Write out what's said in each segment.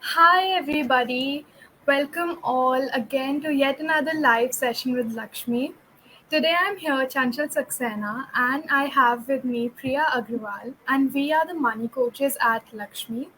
Hi, everybody. Welcome all again to yet another live session with Lakshmi. Today I'm here, Chanchal Saxena, and I have with me Priya Agrawal, and we are the money coaches at Lakshmi.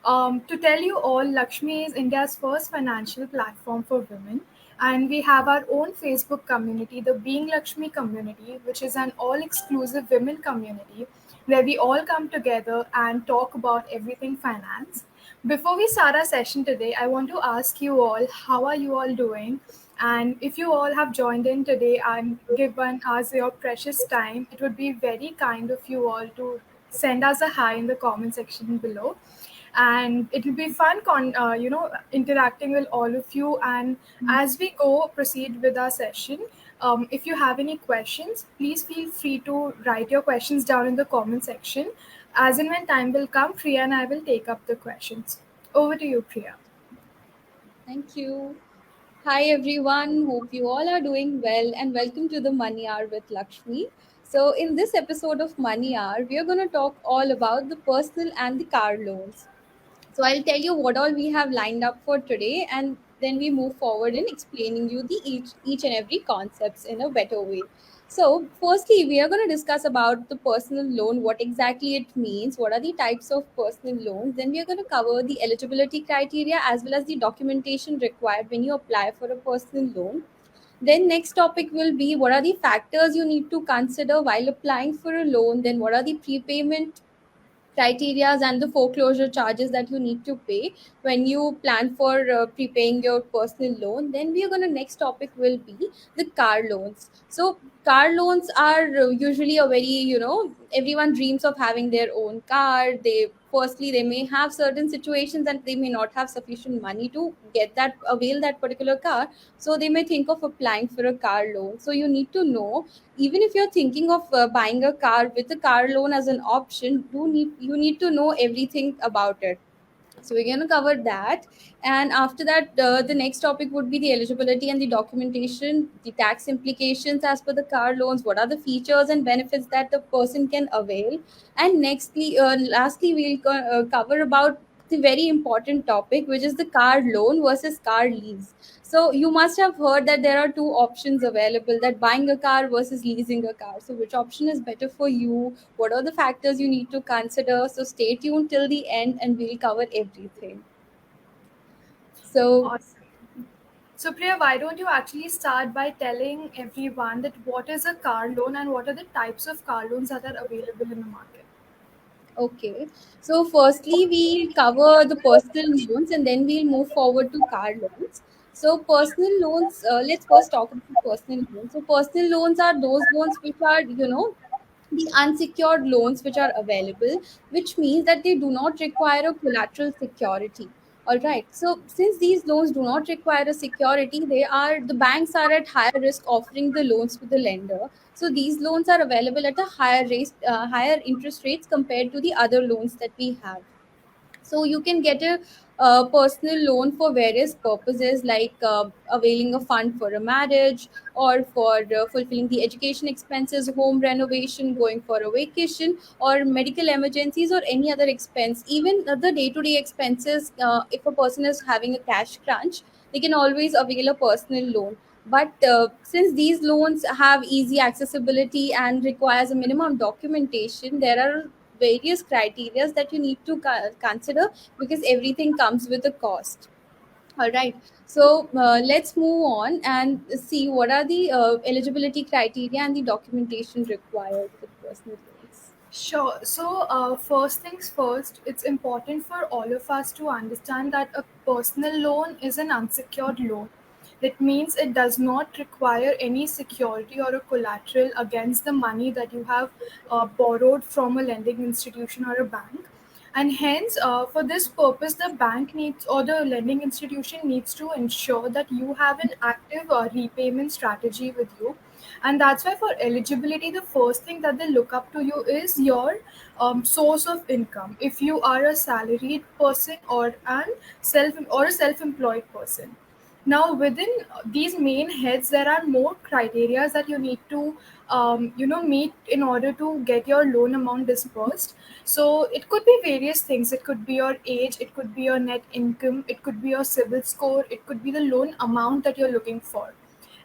To tell you all, Lakshmi is India's first financial platform for women, and we have our own Facebook community, the Being Lakshmi community, which is an all exclusive women community where we all come together and talk about everything finance. Before we start our session today, I want to ask you all, how are you all doing? And if you all have joined in today and given us your precious time, it would be very kind of you all to send us a hi in the comment section below. And it will be fun interacting with all of you. And as we go proceed with our session, if you have any questions, please feel free to write your questions down in the comment section. As and when time will come, Priya and I will take up the questions. Over to you, Priya. Thank you. Hi everyone, hope you all are doing well and welcome to the Money Hour with Lakshmi. So, in this episode of Money Hour, we are going to talk all about the personal and the car loans. So I'll tell you what all we have lined up for today, and then we move forward in explaining you the each and every concepts in a better way. So firstly, we are going to discuss about the personal loan, what exactly it means, what are the types of personal loans. Then we are going to cover the eligibility criteria as well as the documentation required when you apply for a personal loan. Then next topic will be what are the factors you need to consider while applying for a loan. Then what are the prepayment criterias and the foreclosure charges that you need to pay when you plan for prepaying your personal loan. Then we are going to next topic will be the car loans. So car loans are usually a very, everyone dreams of having their own car. They firstly they may have certain situations and they may not have sufficient money to get that avail that particular car, so they may think of applying for a car loan. So you need to know, even if you're thinking of buying a car with a car loan as an option, you need to know everything about it. So we're going to cover that. And after that, the next topic would be the eligibility and the documentation, the tax implications as per the car loans, what are the features and benefits that the person can avail. And nextly, lastly, we'll cover about the very important topic, which is the car loan versus car lease. So you must have heard that there are two options available, that buying a car versus leasing a car. So which option is better for you? What are the factors you need to consider? So stay tuned till the end and we'll cover everything. So Awesome. So, Priya, why don't you actually start by telling everyone that what is a car loan and what are the types of car loans that are available in the market? okay. So firstly we'll cover the personal loans and then we'll move forward to car loans. So personal loans, let's first talk about personal loans. So personal loans are those loans which are, the unsecured loans which are available, which means that they do not require a collateral security. All right. So since these loans do not require a security, the banks are at higher risk offering the loans to the lender. So these loans are available at a higher interest rates compared to the other loans that we have. So you can get a personal loan for various purposes, like availing a fund for a marriage, or for fulfilling the education expenses, home renovation, going for a vacation, or medical emergencies, or any other expense. Even the day-to-day expenses, if a person is having a cash crunch, they can always avail a personal loan. But since these loans have easy accessibility and requires a minimum documentation, there are various criteria that you need to consider, because everything comes with a cost. All right. So let's move on and see what are the eligibility criteria and the documentation required with personal loans. Sure. So, first things first, it's important for all of us to understand that a personal loan is an unsecured loan. That means it does not require any security or a collateral against the money that you have borrowed from a lending institution or a bank. And hence, for this purpose, the bank needs or the lending institution needs to ensure that you have an active repayment strategy with you. And that's why, for eligibility, the first thing that they look up to you is your source of income. If you are a salaried person or a self-employed person, Now, within these main heads, there are more criteria that you need to, meet in order to get your loan amount disbursed. So it could be various things. It could be your age, it could be your net income, it could be your civil score, it could be the loan amount that you're looking for.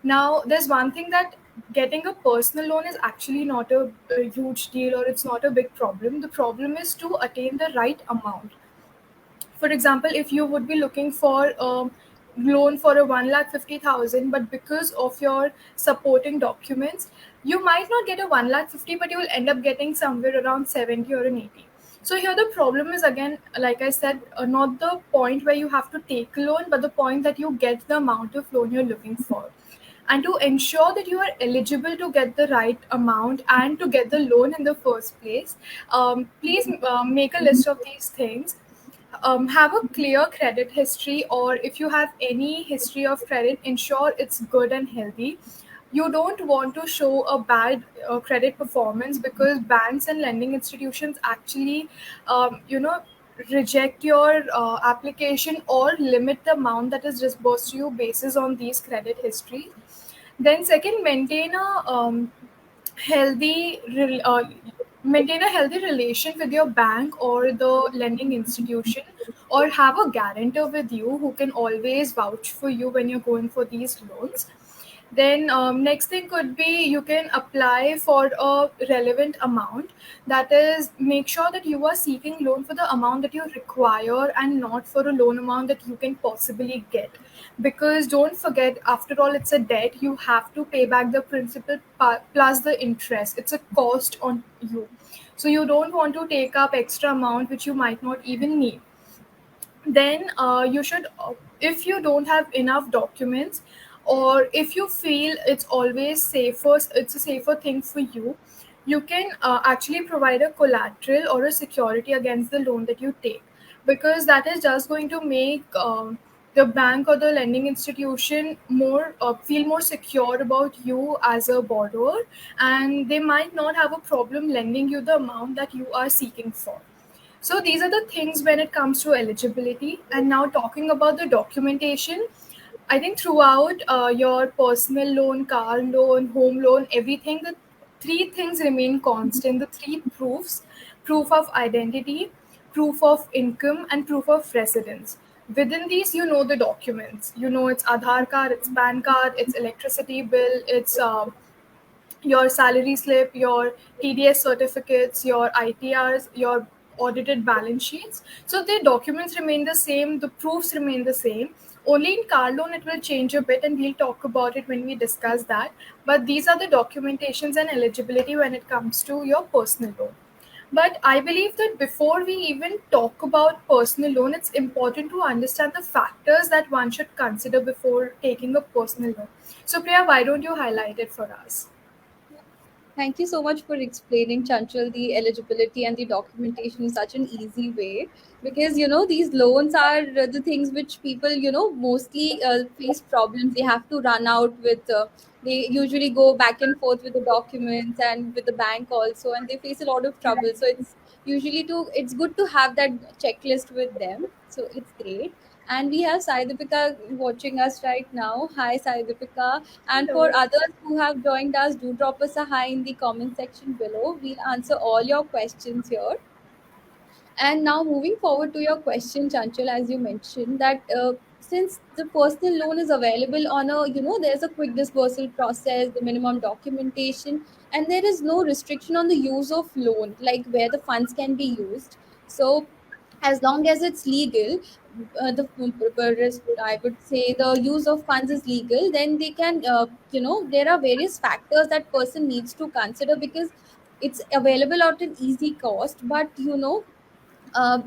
Now, there's one thing that getting a personal loan is actually not a huge deal, or it's not a big problem. The problem is to attain the right amount. For example, if you would be looking for a loan for a 1,50,000, but because of your supporting documents, you might not get a 1,50,000, but you will end up getting somewhere around 70 or an 80. So here the problem is, again, like I said, not the point where you have to take a loan, but the point that you get the amount of loan you're looking for. And to ensure that you are eligible to get the right amount and to get the loan in the first place, please make a list of these things. Have a clear credit history, or if you have any history of credit, ensure it's good and healthy. You don't want to show a bad credit performance, because banks and lending institutions actually reject your application or limit the amount that is disbursed to you basis on these credit histories. Then second, healthy rel- uh, maintain a healthy relation with your bank or the lending institution, or have a guarantor with you who can always vouch for you when you're going for these loans. Then next thing could be, you can apply for a relevant amount. That is, make sure that you are seeking loan for the amount that you require and not for a loan amount that you can possibly get. Because don't forget, after all, it's a debt. You have to pay back the principal plus the interest. It's a cost on you. So you don't want to take up extra amount which you might not even need. Then you should, if you don't have enough documents, or if you feel it's always safer, it's a safer thing for you, you can actually provide a collateral or a security against the loan that you take, because that is just going to make the bank or the lending institution more feel more secure about you as a borrower, and they might not have a problem lending you the amount that you are seeking for. So these are the things when it comes to eligibility. And now talking about the documentation, I think throughout your personal loan, car loan, home loan, everything, the three things remain constant. The three proofs: proof of identity, proof of income, and proof of residence. Within these, you know the documents. You know it's Aadhaar card, it's PAN card, it's electricity bill, it's your salary slip, your TDS certificates, your ITRs, your audited balance sheets. So the documents remain the same, the proofs remain the same. Only in car loan it will change a bit, and we'll talk about it when we discuss that. But these are the documentations and eligibility when it comes to your personal loan. But I believe that before we even talk about personal loan, it's important to understand the factors that one should consider before taking a personal loan. So Priya, why don't you highlight it for us? Thank you so much for explaining, Chanchal, the eligibility and the documentation in such an easy way. Because these loans are the things which people mostly face problems. They have to run out with. They usually go back and forth with the documents and with the bank also, and they face a lot of trouble. So it's good to have that checklist with them. So it's great. And we have Sai Deepika watching us right now. Hi, Sai Deepika. And for Hello. others who have joined us, do drop us a hi in the comment section below. We'll answer all your questions here. And now moving forward to your question, Chanchal, as you mentioned that since the personal loan is available on there's a quick disbursal process, the minimum documentation, and there is no restriction on the use of loan, like where the funds can be used. So as long as it's legal, I would say the use of funds is legal, then they can, there are various factors that person needs to consider because it's available at an easy cost, but uh,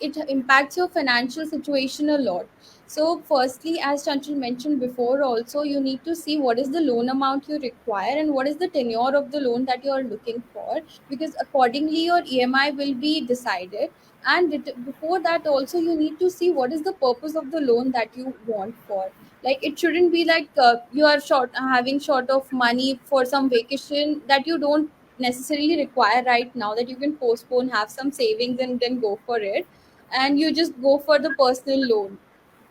it impacts your financial situation a lot. So, firstly, as Chanchal mentioned before, also you need to see what is the loan amount you require and what is the tenure of the loan that you are looking for, because accordingly your EMI will be decided. And before that, also you need to see what is the purpose of the loan that you want for. Like it shouldn't be like you are having short of money for some vacation that you don't necessarily require right now, that you can postpone, have some savings and then go for it, and you just go for the personal loan,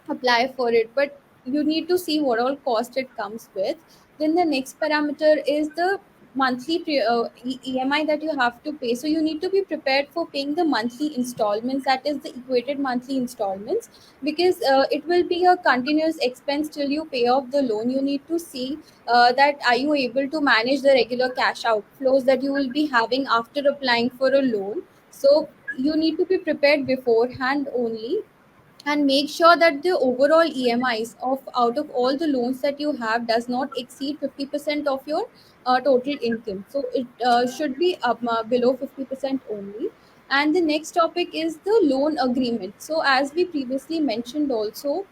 apply for it. But you need to see what all cost it comes with. Then the next parameter is the monthly EMI that you have to pay. So you need to be prepared for paying the monthly installments, that is the equated monthly installments, because it will be a continuous expense till you pay off the loan. You need to see that are you able to manage the regular cash outflows that you will be having after applying for a loan. So you need to be prepared beforehand only, and make sure that the overall EMIs of out of all the loans that you have does not exceed 50% of your total income. So it should be below 50% only. And the next topic is the loan agreement. So as we previously mentioned also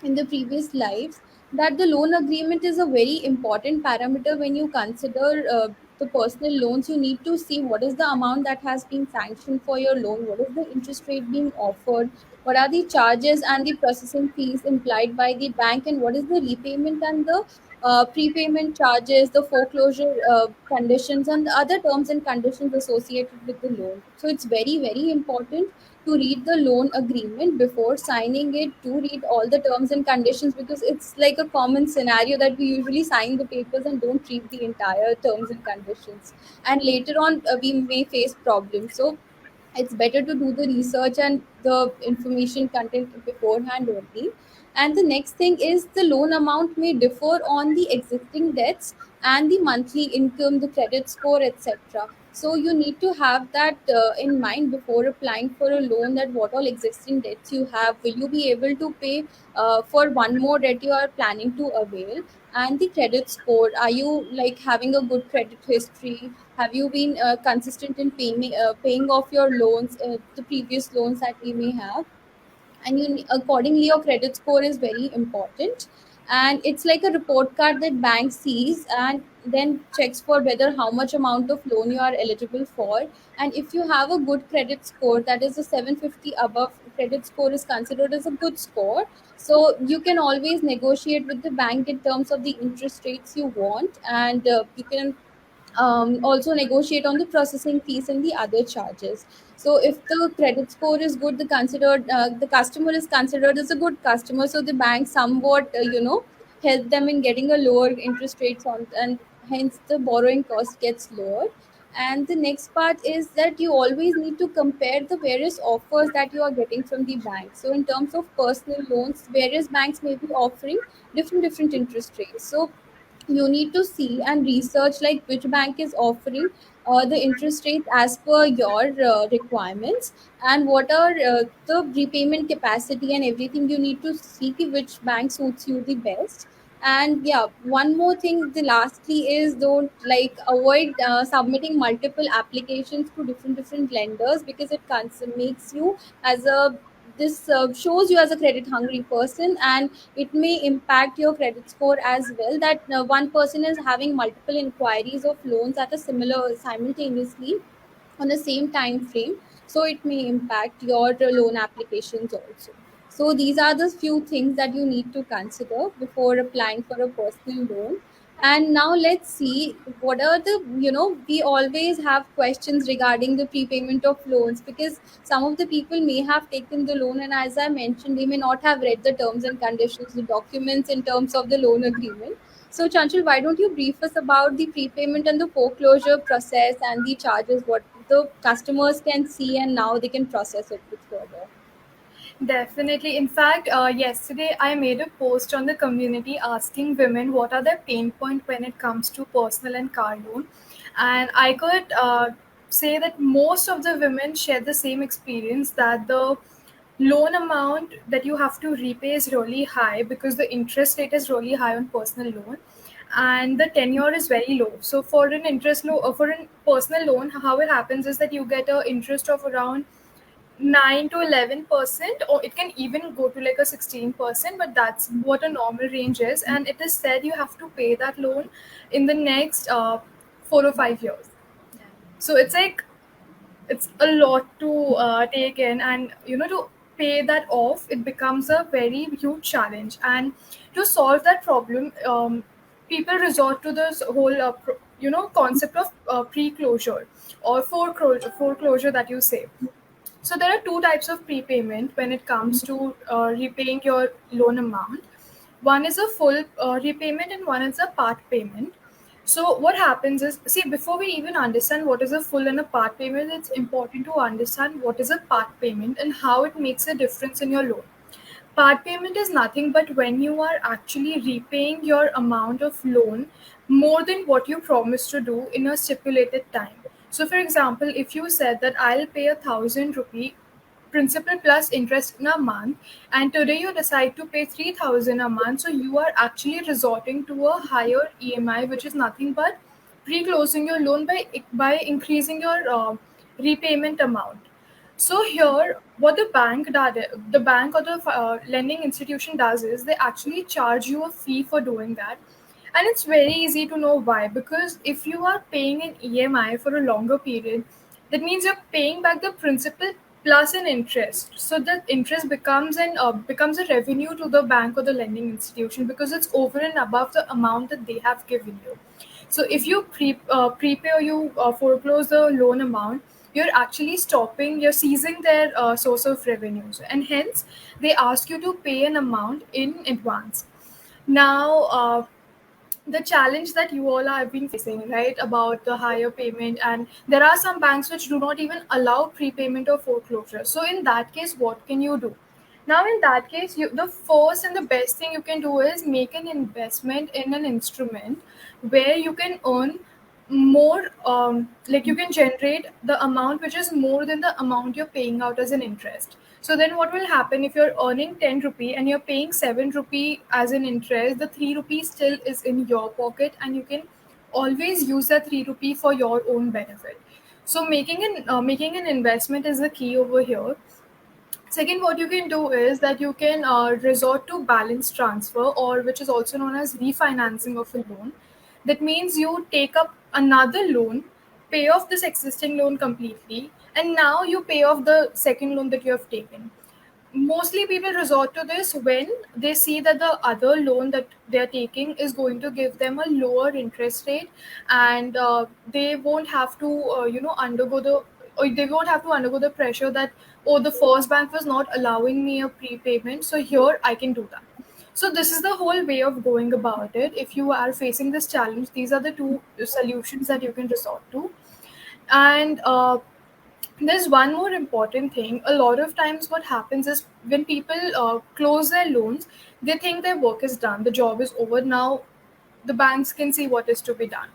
in the previous lives, that the loan agreement is a very important parameter when you consider the personal loans. You need to see what is the amount that has been sanctioned for your loan, what is the interest rate being offered, what are the charges and the processing fees implied by the bank, and what is the repayment and the prepayment charges, the foreclosure conditions, and the other terms and conditions associated with the loan. So it's very, very important to read the loan agreement before signing it, to read all the terms and conditions, because it's like a common scenario that we usually sign the papers and don't read the entire terms and conditions, and later on we may face problems. So it's better to do the research and the information content beforehand only. And the next thing is the loan amount may differ on the existing debts and the monthly income, the credit score, etc. So you need to have that in mind before applying for a loan, that what all existing debts you have, will you be able to pay for one more debt you are planning to avail, and the credit score, are you like having a good credit history, have you been consistent in paying off your loans, the previous loans that we may have. And accordingly your credit score is very important, and it's like a report card that bank sees and then checks for whether how much amount of loan you are eligible for. And if you have a good credit score, that is a 750 above credit score is considered as a good score. So you can always negotiate with the bank in terms of the interest rates you want, and you can also negotiate on the processing fees and the other charges. So if the credit score is good, the customer is considered as a good customer, so the bank somewhat help them in getting a lower interest rates on, and hence the borrowing cost gets lower. And the next part is that you always need to compare the various offers that you are getting from the bank. So in terms of personal loans, various banks may be offering different interest rates. So you need to see and research like which bank is offering the interest rate as per your requirements, and what are the repayment capacity and everything. You need to see which bank suits you the best. And yeah, one more thing, the lastly is, don't like avoid submitting multiple applications to different lenders, because it makes you as a this shows you as a credit hungry person, and it may impact your credit score as well, that one person is having multiple inquiries of loans at a similar simultaneously on the same time frame. So it may impact your loan applications also. So these are the few things that you need to consider before applying for a personal loan. And now let's see what are the, we always have questions regarding the prepayment of loans, because some of the people may have taken the loan, and as I mentioned, they may not have read the terms and conditions, the documents in terms of the loan agreement. So, Chanchal, why don't you brief us about the prepayment and the foreclosure process and the charges, what the customers can see, and now they can process it with further? Definitely. In fact, yesterday I made a post on the community asking women what are their pain point when it comes to personal and car loan, and I could say that most of the women share the same experience, that the loan amount that you have to repay is really high because the interest rate is really high on personal loan, and the tenure is very low. So for an for a personal loan, how it happens is that you get a interest of around 9 to 11%, or it can even go to like a 16%, but that's what a normal range is, and it is said you have to pay that loan in the next 4 or 5 years. So it's like it's a lot to take in, and to pay that off, it becomes a very huge challenge. And to solve that problem, people resort to this whole concept of pre-closure or foreclosure that you say. So there are two types of prepayment when it comes to repaying your loan amount. One is a full repayment and one is a part payment. So what happens is, see, before we even understand what is a full and a part payment, it's important to understand what is a part payment and how it makes a difference in your loan. Part payment is nothing but when you are actually repaying your amount of loan more than what you promised to do in a stipulated time. So, for example, if you said that I'll pay 1,000 rupee principal plus interest in a month, and today you decide to pay 3,000 a month, so you are actually resorting to a higher EMI, which is nothing but pre-closing your loan by increasing your repayment amount. So here, what the bank or the lending institution does is they actually charge you a fee for doing that, and it's very easy to know why. Because if you are paying an EMI for a longer period, that means you're paying back the principal plus an interest. So the interest becomes a revenue to the bank or the lending institution because it's over and above the amount that they have given you. So if you prepay or you foreclose the loan amount, you're seizing their source of revenues, and hence they ask you to pay an amount in advance. Now, the challenge that you all have been facing, right, about the higher payment, and there are some banks which do not even allow prepayment or foreclosure. So in that case, what can you do? Now, in that case, the first and the best thing you can do is make an investment in an instrument where you can earn more, like you can generate the amount which is more than the amount you're paying out as an interest. So then what will happen if you're earning 10 rupee and you're paying 7 rupee as an interest, the 3 rupee still is in your pocket, and you can always use that 3 rupee for your own benefit. So making an investment is the key over here. Second, what you can do is that you can resort to balance transfer, or which is also known as refinancing of a loan. That means you take up another loan, pay off this existing loan completely, and now you pay off the second loan that you have taken. Mostly people resort to this when they see that the other loan that they're taking is going to give them a lower interest rate, and they won't have to undergo the or they won't have to undergo the pressure that, oh, the first bank was not allowing me a prepayment, so here I can do that. So this is the whole way of going about it. If you are facing this challenge, these are the two solutions that you can resort to. And there's one more important thing. A lot of times what happens is when people close their loans, they think their work is done, the job is over, now the banks can see what is to be done.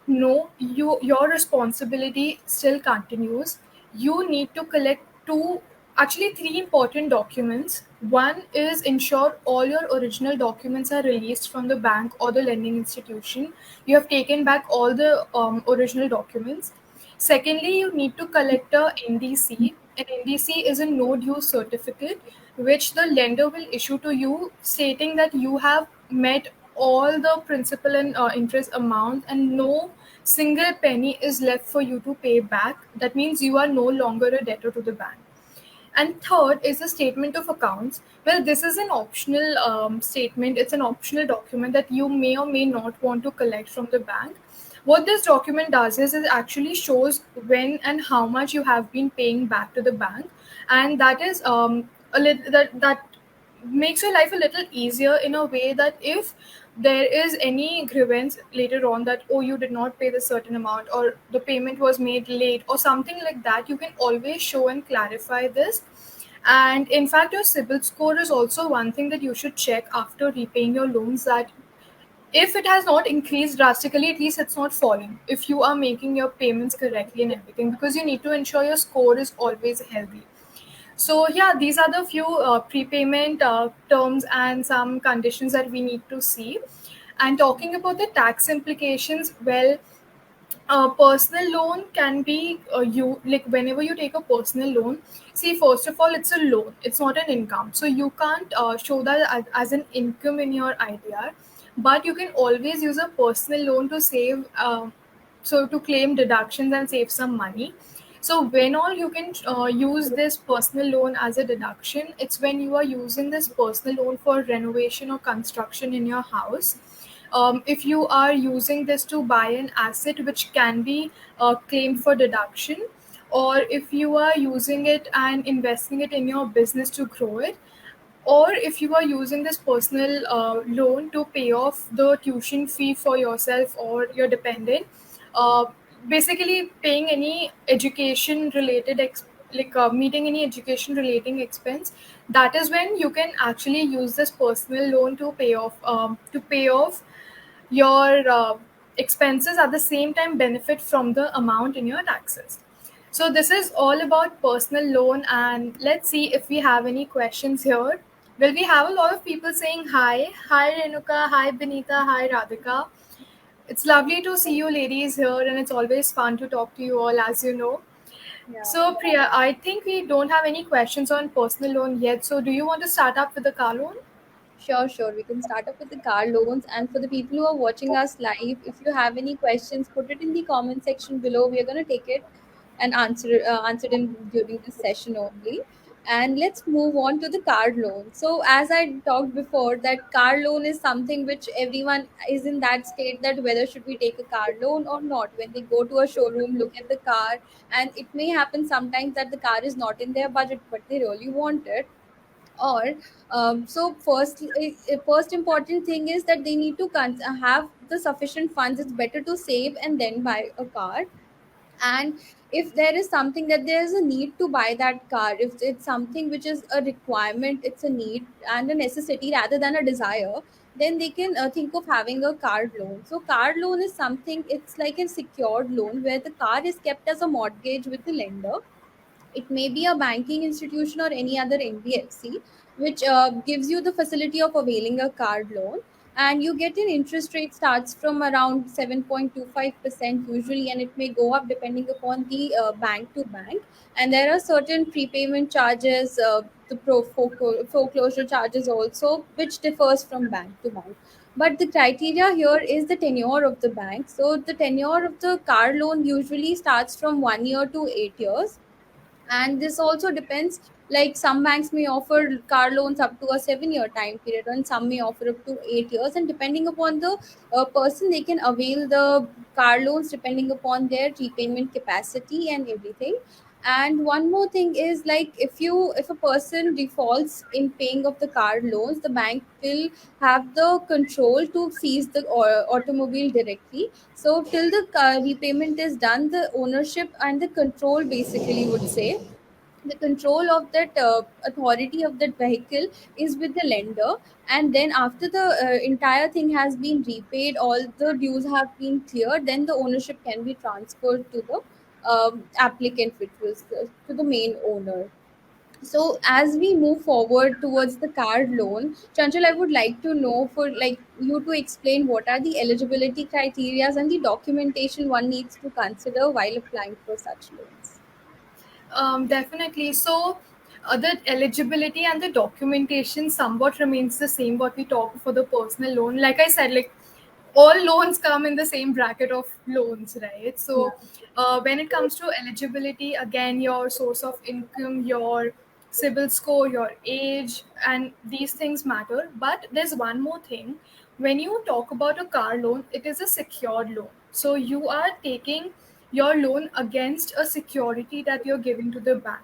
No, your responsibility still continues. You need to collect three important documents. One is ensure all your original documents are released from the bank or the lending institution. You have taken back all the original documents. Secondly, you need to collect a NDC. An NDC is a no due certificate which the lender will issue to you, stating that you have met all the principal and interest amount, and no single penny is left for you to pay back. That means you are no longer a debtor to the bank. And third is the statement of accounts. Well, this is an optional statement. It's an optional document that you may or may not want to collect from the bank. What this document does is it actually shows when and how much you have been paying back to the bank, and that is that makes your life a little easier in a way that if there is any grievance later on that, oh, you did not pay the certain amount, or the payment was made late or something like that, you can always show and clarify this. And in fact, your CIBIL score is also one thing that you should check after repaying your loans, that if it has not increased drastically, at least it's not falling if you are making your payments correctly and everything, because you need to ensure your score is always healthy. So yeah, these are the few prepayment terms and some conditions that we need to see. And talking about the tax implications, well, a personal loan can be you like whenever you take a personal loan. See, first of all, it's a loan; it's not an income, so you can't show that as an income in your ITR. But you can always use a personal loan to save, so to claim deductions and save some money. So when all you can use this personal loan as a deduction, it's when you are using this personal loan for renovation or construction in your house. If you are using this to buy an asset which can be claimed for deduction, or if you are using it and investing it in your business to grow it, or if you are using this personal loan to pay off the tuition fee for yourself or your dependent, uh, basically paying any education related meeting any education relating expense, that is when you can actually use this personal loan to pay off your expenses, at the same time benefit from the amount in your taxes. So this is all about personal loan, and let's see if we have any questions here. Well, we have a lot of people saying hi. Hi Renuka, hi Benita, hi Radhika. It's lovely to see you ladies here, and it's always fun to talk to you all, as you know. Yeah. So Priya, I think we don't have any questions on personal loan yet. So do you want to start up with the car loan? Sure, sure. We can start off with the car loans. And for the people who are watching us live, if you have any questions, put it in the comment section below. We are going to take it and answer them during this session only. And let's move on to the car loan. So, as I talked before, that car loan is something which everyone is in that state that whether should we take a car loan or not. When they go to a showroom, look at the car, and it may happen sometimes that the car is not in their budget, but they really want it, or so first important thing is that they need to have the sufficient funds. It's better to save and then buy a car. And if there is something that there is a need to buy that car, if it's something which is a requirement, it's a need and a necessity rather than a desire, then they can think of having a car loan. So car loan is something, it's like a secured loan where the car is kept as a mortgage with the lender. It may be a banking institution or any other NBFC, which gives you the facility of availing a card loan. And you get an interest rate starts from around 7.25% usually, and it may go up depending upon the bank to bank. And there are certain prepayment charges, the foreclosure charges also, which differs from bank to bank. But the criteria here is the tenure of the bank. So the tenure of the car loan usually starts from 1 year to 8 years, and this also depends, like some banks may offer car loans up to a 7 year time period, and some may offer up to 8 years, and depending upon the person, they can avail the car loans depending upon their repayment capacity and everything. And one more thing is, like if a person defaults in paying of the car loans, the bank will have the control to seize the automobile directly. So till the repayment is done, the ownership and the control, basically would say, the control of that authority of that vehicle is with the lender. And then after the entire thing has been repaid, all the dues have been cleared, then the ownership can be transferred to the applicant, which was to the main owner. So as we move forward towards the car loan, Chanchal, I would like to know, for like you to explain what are the eligibility criteria and the documentation one needs to consider while applying for such loans. Definitely. So, the eligibility and the documentation somewhat remains the same. What we talk for the personal loan, like I said, like all loans come in the same bracket of loans, right? Yeah. So, when it comes to eligibility, again, your source of income, your CIBIL score, your age, and these things matter. But there's one more thing. When you talk about a car loan, it is a secured loan. So you are taking your loan against a security that you're giving to the bank.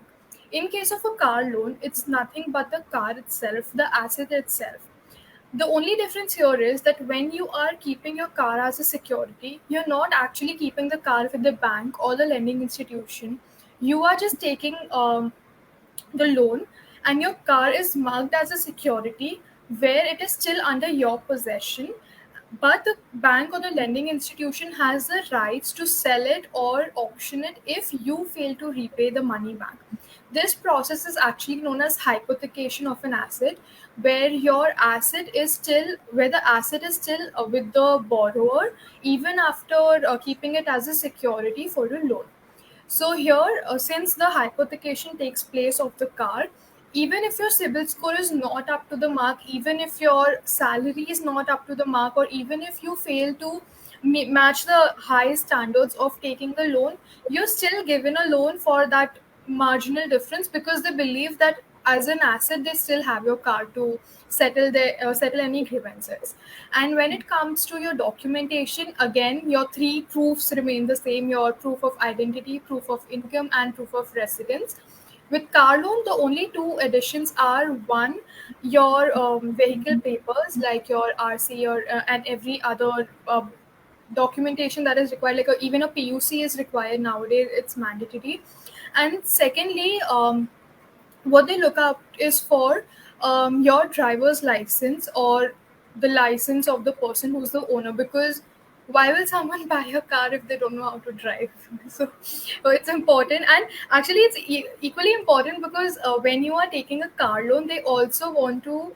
In case of a car loan, it's nothing but the car itself, the asset itself. The only difference here is that when you are keeping your car as a security, you're not actually keeping the car with the bank or the lending institution. You are just taking the loan, and your car is marked as a security where it is still under your possession, but the bank or the lending institution has the rights to sell it or auction it if you fail to repay the money back. This process is actually known as hypothecation of an asset, where your asset is still where the asset is still with the borrower even after keeping it as a security for a loan. So here, since the hypothecation takes place of the car, even if your CIBIL score is not up to the mark, even if your salary is not up to the mark, or even if you fail to match the high standards of taking the loan, you're still given a loan for that marginal difference, because they believe that as an asset they still have your car to settle any grievances. And when it comes to your documentation, again, your three proofs remain the same: your proof of identity, proof of income, and proof of residence, With car loan, the only two additions are one, your vehicle papers like your RC or and every other documentation that is required, like even a PUC is required nowadays. It's mandatory. And secondly, what they look up is for your driver's license or the license of the person who's the owner, because why will someone buy a car if they don't know how to drive? So it's important, and actually it's equally important because when you are taking a car loan, they also want to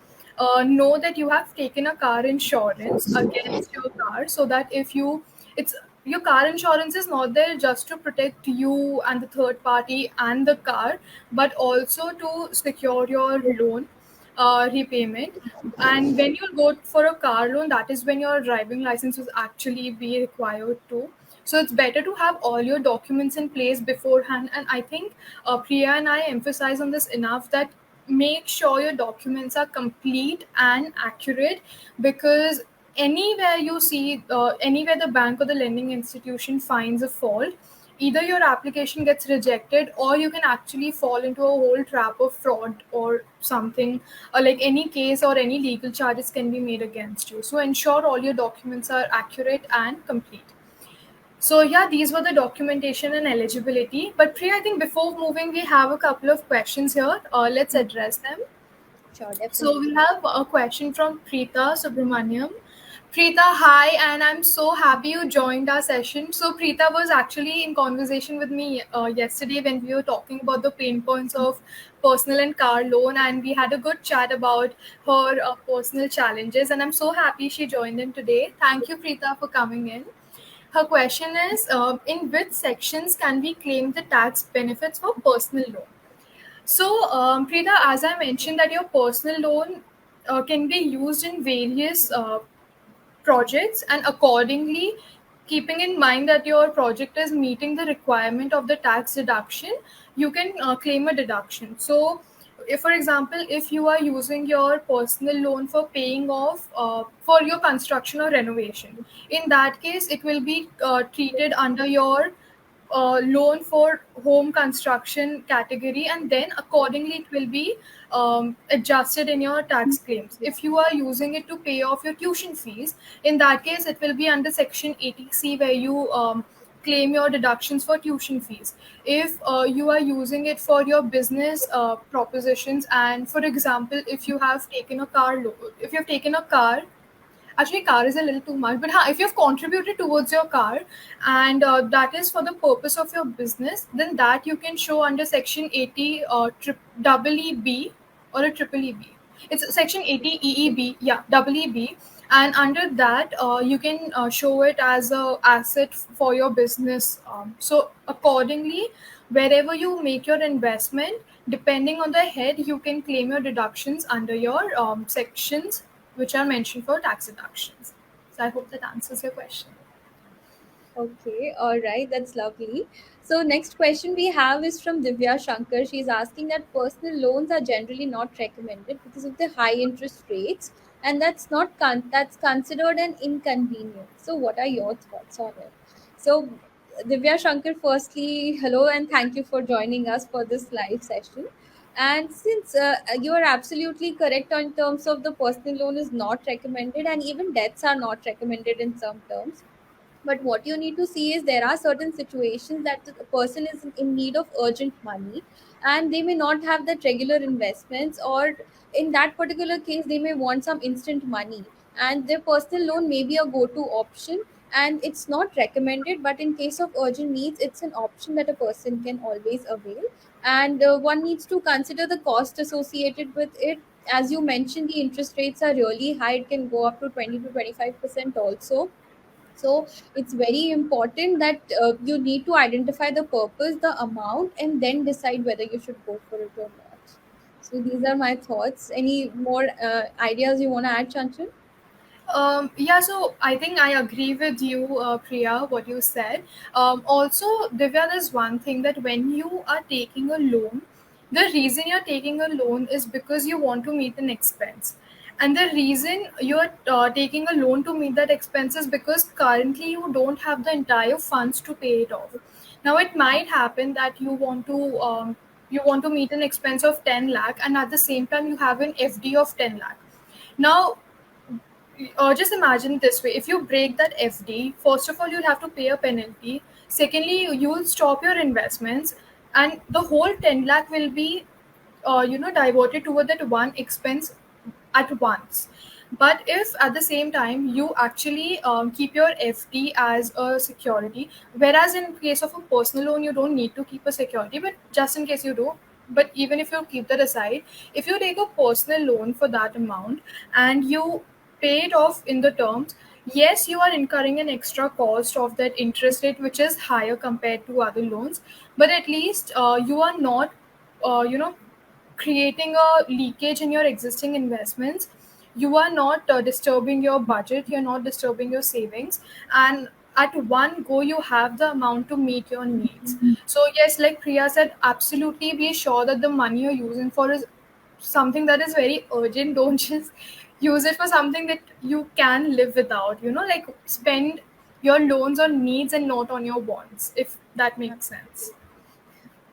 know that you have taken a car insurance against your car, so that if you it's your car insurance is not there just to protect you and the third party and the car, but also to secure your loan repayment. And when you go for a car loan, that is when your driving license will actually be required too. So it's better to have all your documents in place beforehand. And I think Priya and I emphasize on this enough, that make sure your documents are complete and accurate, because anywhere you see anywhere the bank or the lending institution finds a fault, either your application gets rejected or you can actually fall into a whole trap of fraud or something, or like any case or any legal charges can be made against you. So ensure all your documents are accurate and complete. So yeah, these were the documentation and eligibility. But Priya, I think before moving, we have a couple of questions here. Let's address them. Sure, So we definitely. have a question from Preeta Subramaniam. Preeta, hi, and I'm so happy you joined our session. So Preeta was actually in conversation with me yesterday when we were talking about the pain points of personal and car loan, and we had a good chat about her personal challenges. And I'm so happy she joined in today. Thank you, Preeta, for coming in. Her question is, in which sections can we claim the tax benefits for personal loan? So, Preeta, as I mentioned, that your personal loan can be used in various projects, and accordingly, keeping in mind that your project is meeting the requirement of the tax deduction, you can claim a deduction. So, if for example, if you are using your personal loan for paying off for your construction or renovation, in that case it will be treated under your loan for home construction category, and then accordingly it will be adjusted in your tax claims. Yeah. If you are using it to pay off your tuition fees, in that case it will be under section 80C, where you claim your deductions for tuition fees. If you are using it for your business propositions, and for example, if you have taken a car loan, if you have taken a car, actually car is a little too much, but if you've contributed towards your car, and that is for the purpose of your business, then that you can show under section 80 double EB or a triple EB. It's section 80 EEB, yeah, double EB. And under that you can show it as a asset for your business. So accordingly, wherever you make your investment, depending on the head, you can claim your deductions under your sections which are mentioned for tax deductions. So I hope that answers your question. Okay, all right, that's lovely. So next question we have is from Divya Shankar. She's asking that personal loans are generally not recommended because of the high interest rates, and that's considered an inconvenience. So what are your thoughts on it? So Divya Shankar, firstly, hello and thank you for joining us for this live session. And since you are absolutely correct in terms of the personal loan is not recommended, and even debts are not recommended in some terms, but what you need to see is there are certain situations that the person is in need of urgent money, and they may not have that regular investments, or in that particular case they may want some instant money, and their personal loan may be a go-to option, and it's not recommended, but in case of urgent needs it's an option that a person can always avail. And one needs to consider the cost associated with it. As you mentioned, the interest rates are really high, it can go up to 20 to 25% also. So it's very important that you need to identify the purpose, the amount, and then decide whether you should go for it or not. So these are my thoughts. Any more ideas you want to add, Chanchal? Yeah, so I think I agree with you, Priya, what you said. Also, Divya, there's one thing, that when you are taking a loan, the reason you're taking a loan is because you want to meet an expense. And the reason you're taking a loan to meet that expense is because currently you don't have the entire funds to pay it off. Now, it might happen that you want to you want to meet an expense of 10 lakh, and at the same time you have an FD of 10 lakh. Now, just imagine this way: if you break that FD, first of all, you'll have to pay a penalty. Secondly, you'll stop your investments, and the whole 10 lakh will be, diverted toward that one expense at once. But if at the same time you actually keep your FD as a security, whereas in case of a personal loan, you don't need to keep a security, but just in case you do, but even if you keep that aside, if you take a personal loan for that amount and you pay it off in the terms, yes, you are incurring an extra cost of that interest rate, which is higher compared to other loans, but at least you are not, you know, creating a leakage in your existing investments. You are not disturbing your budget, you're not disturbing your savings, and at one go you have the amount to meet your needs. So yes, like Priya said, absolutely be sure that the money you're using for is something that is very urgent. Don't just use it for something that you can live without, like spend your loans on needs and not on your wants, if that makes sense.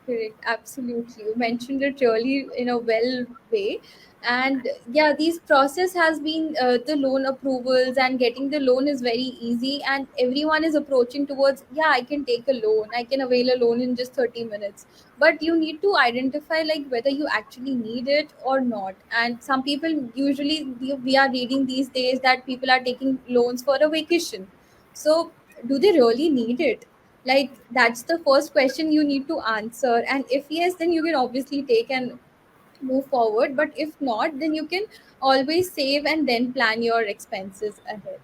Correct, absolutely. You mentioned it really in a well way. And yeah, these process has been the loan approvals and getting the loan is very easy, and everyone is approaching towards, yeah, I can take a loan, I can avail a loan in just 30 minutes. But you need to identify like whether you actually need it or not. And some people usually, we are reading these days that people are taking loans for a vacation. So do they really need it? Like that's the first question you need to answer, and if yes, then you can obviously take and move forward, but if not, then you can always save and then plan your expenses ahead.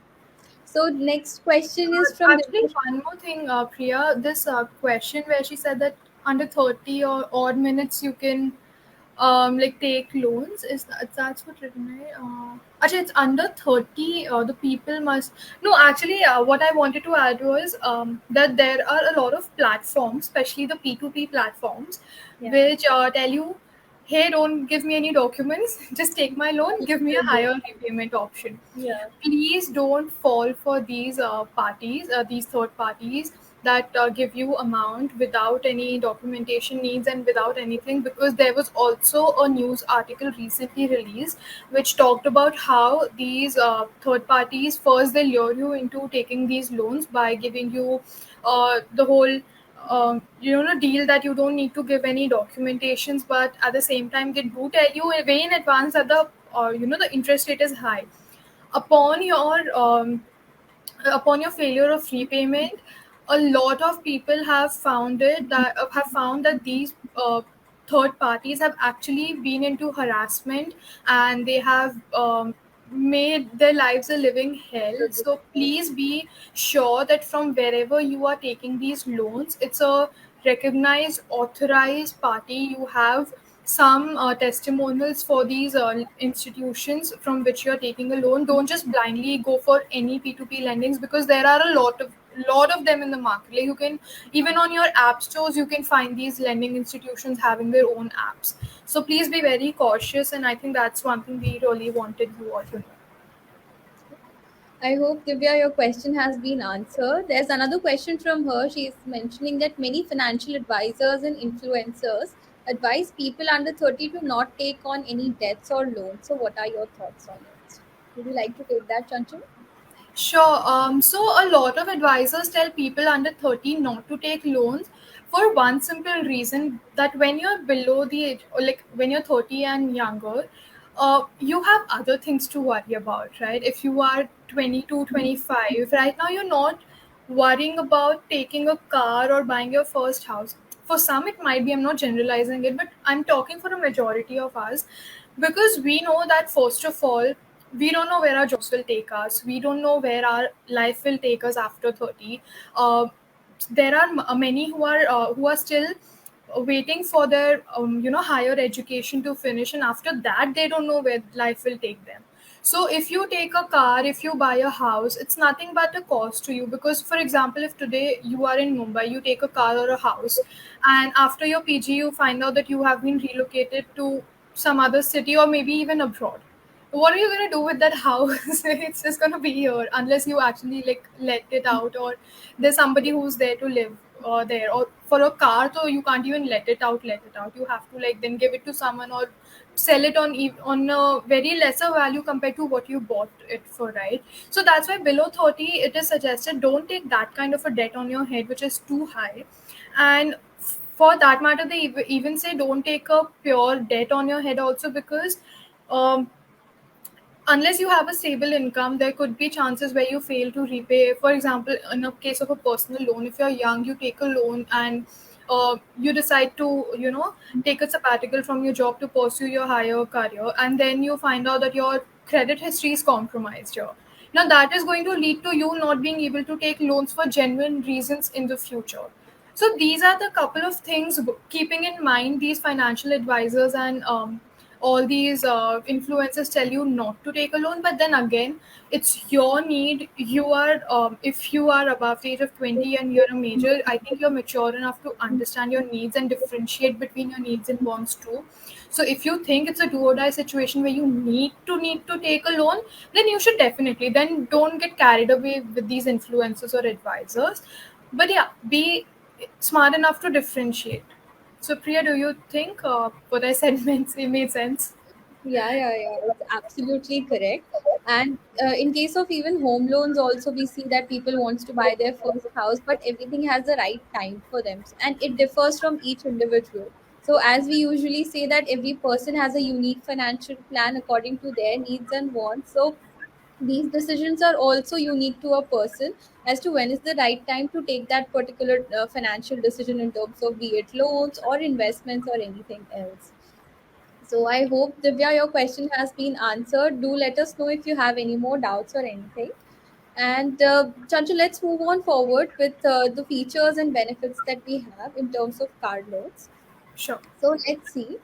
So next question is from Actually, the one more thing, Priya, this question where she said that under 30 or odd minutes you can like take loans, is that's what written, right? Actually, it's under 30, the people must. No, actually, what I wanted to add was that there are a lot of platforms, especially the P2P platforms, yeah. which tell you, hey, don't give me any documents, just take my loan, give me a higher repayment option. Yeah. Please don't fall for these parties, these third parties that give you amount without any documentation needs and without anything, because there was also a news article recently released which talked about how these third parties first they lure you into taking these loans by giving you the whole deal that you don't need to give any documentations, but at the same time they do tell you way in advance that the interest rate is high. upon your upon your failure of repayment, a lot of people have found that these third parties have actually been into harassment, and they have made their lives a living hell. So please be sure that from wherever you are taking these loans, it's a recognized authorized party. You have some testimonials for these institutions from which you're taking a loan. Don't just blindly go for any P2P lendings, because there are a lot of them in the market. Like, you can, even on your app stores you can find these lending institutions having their own apps. So please be very cautious, and I think that's one thing we really wanted you all to know. I hope, Divya, your question has been answered. There's another question from her. She's mentioning that many financial advisors and influencers advise people under 30 to not take on any debts or loans. So what are your thoughts on it? Would you like to take that, Chanchal? Sure. So a lot of advisors tell people under 30 not to take loans for one simple reason, that when you're below the age, or like when you're 30 and younger, you have other things to worry about, right? If you are 22, 25, right now you're not worrying about taking a car or buying your first house. For some, it might be, I'm not generalizing it, but I'm talking for a majority of us, because we know that, first of all, we don't know where our jobs will take us. We don't know where our life will take us after 30. Uh, there are many who are still waiting for their higher education to finish, and after that they don't know where life will take them. So if you take a car, if you buy a house, it's nothing but a cost to you. Because, for example, if today you are in Mumbai, you take a car or a house, and after your PG you find out that you have been relocated to some other city or maybe even abroad, what are you going to do with that house? It's just going to be here unless you actually like let it out, or there's somebody who's there to live there. Or for a car, so you can't even let it out. You have to like then give it to someone or sell it on a very lesser value compared to what you bought it for, right? So that's why below 30 it is suggested don't take that kind of a debt on your head which is too high. And for that matter, they even say don't take a pure debt on your head also, because um, unless you have a stable income, there could be chances where you fail to repay. For example, in a case of a personal loan, if you're young, you take a loan and you decide to, take a sabbatical from your job to pursue your higher career, and then you find out that your credit history is compromised here. Now, that is going to lead to you not being able to take loans for genuine reasons in the future. So these are the couple of things, keeping in mind these financial advisors and all these influencers tell you not to take a loan. But then again, it's your need. You are if you are above the age of 20 and you're a major, I think you're mature enough to understand your needs and differentiate between your needs and wants too. So if you think it's a do or die situation where you need to take a loan, then you should definitely, then don't get carried away with these influencers or advisors. But yeah, be smart enough to differentiate. So Priya, do you think what I said made sense? Yeah, it's absolutely correct. And in case of even home loans, also we see that people wants to buy their first house, but everything has the right time for them, and it differs from each individual. So as we usually say that every person has a unique financial plan according to their needs and wants. So these decisions are also unique to a person as to when is the right time to take that particular financial decision in terms of be it loans or investments or anything else. So I hope, Divya, your question has been answered. Do let us know if you have any more doubts or anything. And Chanchu, let's move on forward with the features and benefits that we have in terms of car loans. Sure. So let's see.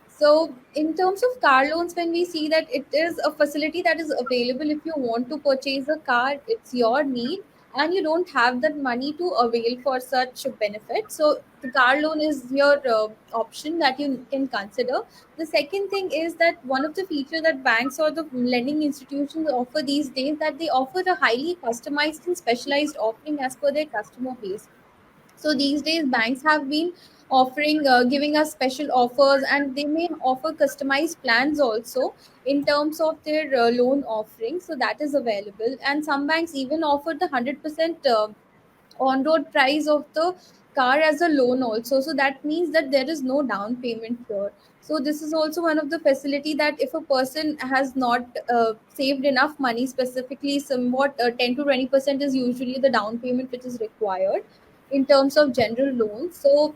So, in terms of car loans, when we see that it is a facility that is available if you want to purchase a car, it's your need, and you don't have that money to avail for such a benefit. So, the car loan is your option that you can consider. The second thing is that one of the features that banks or the lending institutions offer these days, that they offer a highly customized and specialized offering as per their customer base. So these days banks have been offering giving us special offers, and they may offer customized plans also in terms of their loan offering, so that is available. And some banks even offer the 100% on road price of the car as a loan also, so that means that there is no down payment here. So this is also one of the facility that if a person has not saved enough money, specifically somewhat 10 to 20% is usually the down payment which is required in terms of general loans. So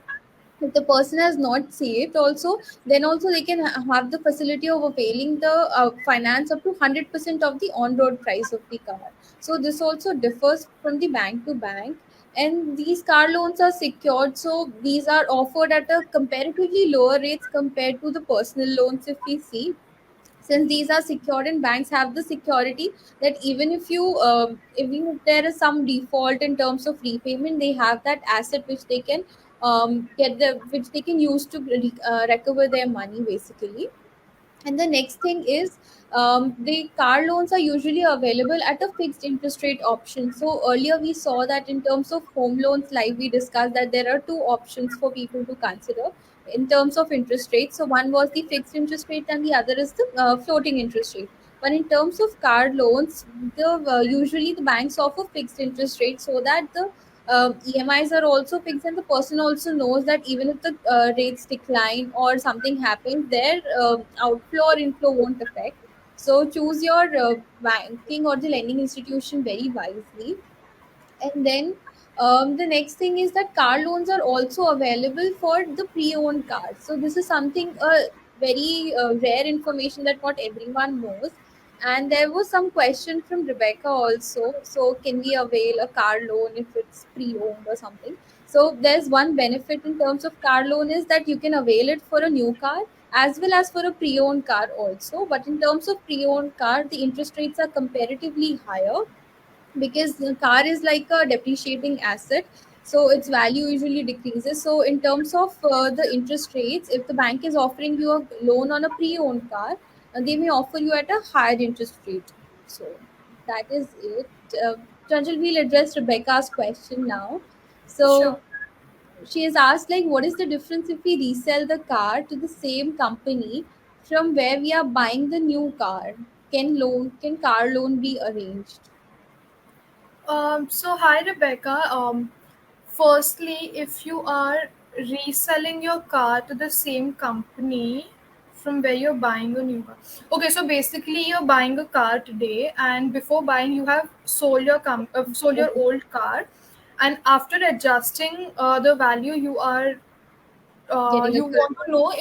if the person has not saved also, then also they can have the facility of availing the finance up to 100% of the on road price of the car. So this also differs from the bank to bank, and these car loans are secured, so these are offered at a comparatively lower rates compared to the personal loans if we see. Since these are secured and banks have the security that even if you even if there is some default in terms of repayment, they have that asset which they can get the which they can use to recover their money basically. And the next thing is, the car loans are usually available at a fixed interest rate option. So earlier we saw that in terms of home loans, like we discussed that there are two options for people to consider in terms of interest rate. So one was the fixed interest rate and the other is the floating interest rate. But in terms of car loans, the usually the banks offer fixed interest rate so that the EMIs are also fixed, and the person also knows that even if the rates decline or something happens, their outflow or inflow won't affect. So choose your banking or the lending institution very wisely. And then the next thing is that car loans are also available for the pre-owned cars. So this is something very rare information that not everyone knows. And there was some question from Rebecca also. So can we avail a car loan if it's pre-owned or something? So there's one benefit in terms of car loan is that you can avail it for a new car as well as for a pre-owned car also. But in terms of pre-owned car, the interest rates are comparatively higher because the car is like a depreciating asset, so its value usually decreases. So in terms of the interest rates, if the bank is offering you a loan on a pre-owned car, they may offer you at a higher interest rate. So that is it. uh, Chanchal, we'll address Rebecca's question now. So Sure. she has asked like, what is the difference if we resell the car to the same company from where we are buying the new car? Can car loan be arranged? So hi Rebecca. Firstly, if you are reselling your car to the same company from where you're buying a new car. Okay, so basically you're buying a car today, and before buying, you have sold your Okay. old car, and after adjusting the value, Getting a you car. want to know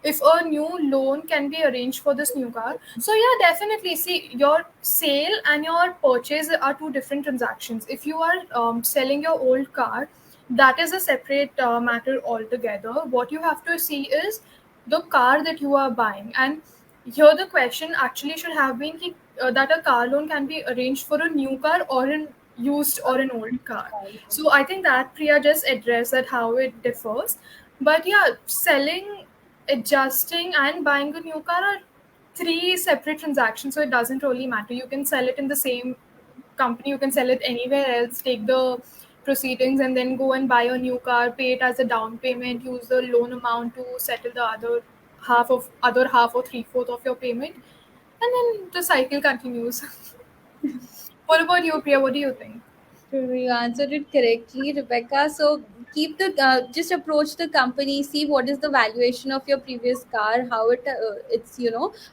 if a new loan can be arranged for this new car. So yeah, definitely, see, your sale and your purchase are two different transactions. If you are selling your old car, that is a separate matter altogether. What you have to see is the car that you are buying. And here the question actually should have been that a car loan can be arranged for a new car or an used or an old car. So I think that Priya just addressed that how it differs. But yeah, selling, adjusting, and buying a new car are three separate transactions. So it doesn't really matter. You can sell it in the same company, you can sell it anywhere else, take the proceedings, and then go and buy a new car, pay it as a down payment, use the loan amount to settle the other half or three-fourth of your payment, and then the cycle continues. What about you, Priya? What do you think? You answered it correctly, Rebecca. So keep the just approach the company, see what is the valuation of your previous car, how it's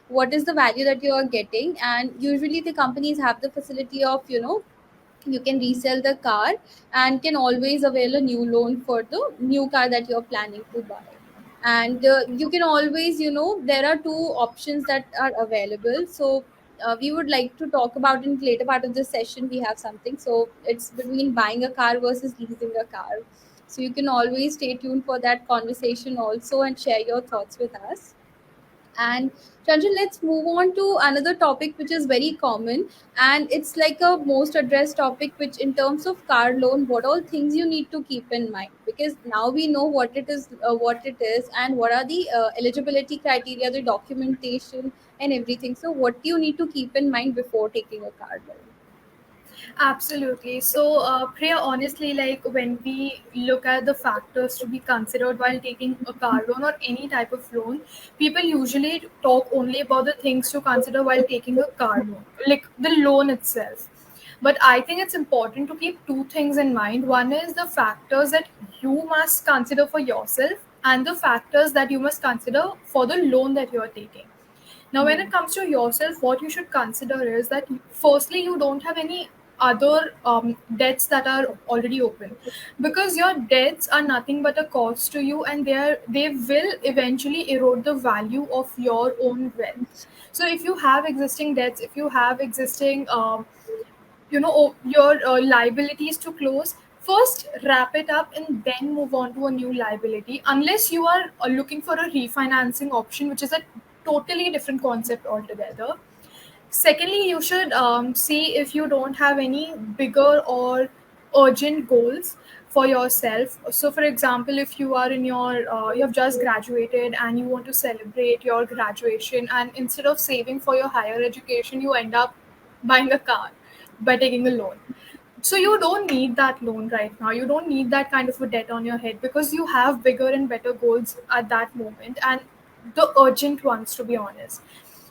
what is the value that you are getting, and usually the companies have the facility of you can resell the car and can always avail a new loan for the new car that you're planning to buy. And you can always there are two options that are available. So we would like to talk about in later part of the session. We have something, so it's between buying a car versus leasing a car. So you can always stay tuned for that conversation also and share your thoughts with us. And Chanchal, let's move on to another topic which is very common, and it's like a most addressed topic, which in terms of car loan, what all things you need to keep in mind, because now we know what it is, and what are the eligibility criteria, the documentation, and everything. So, what do you need to keep in mind before taking a car loan? Absolutely. So, Priya, honestly, like when we look at the factors to be considered while taking a car loan or any type of loan, people usually talk only about the things to consider while taking a car loan, like the loan itself. But I think it's important to keep two things in mind. One is the factors that you must consider for yourself, and the factors that you must consider for the loan that you are taking. Now, when Yeah. it comes to yourself, what you should consider is that firstly, you don't have any other debts that are already open, because your debts are nothing but a cost to you, and they will eventually erode the value of your own wealth. So if you have existing debts, if you have existing your liabilities to close, first wrap it up and then move on to a new liability, unless you are looking for a refinancing option, which is a totally different concept altogether. Secondly, you should see if you don't have any bigger or urgent goals for yourself. So, for example, if you are you have just graduated and you want to celebrate your graduation, and instead of saving for your higher education, you end up buying a car by taking a loan. So you don't need that loan right now. You don't need that kind of a debt on your head, because you have bigger and better goals at that moment, and the urgent ones, to be honest.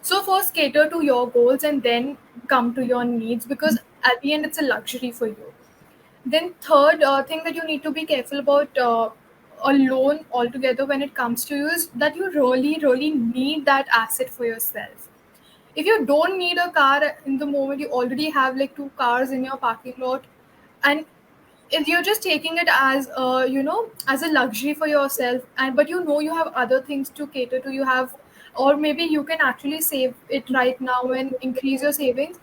So first cater to your goals and then come to your needs, because at the end it's a luxury for you. Then third thing that you need to be careful about a loan altogether when it comes to you is that you really need that asset for yourself. If you don't need a car in the moment, you already have like two cars in your parking lot, and if you're just taking it as as a luxury for yourself, and but you have other things to cater to, you have, or maybe you can actually save it right now and increase your savings,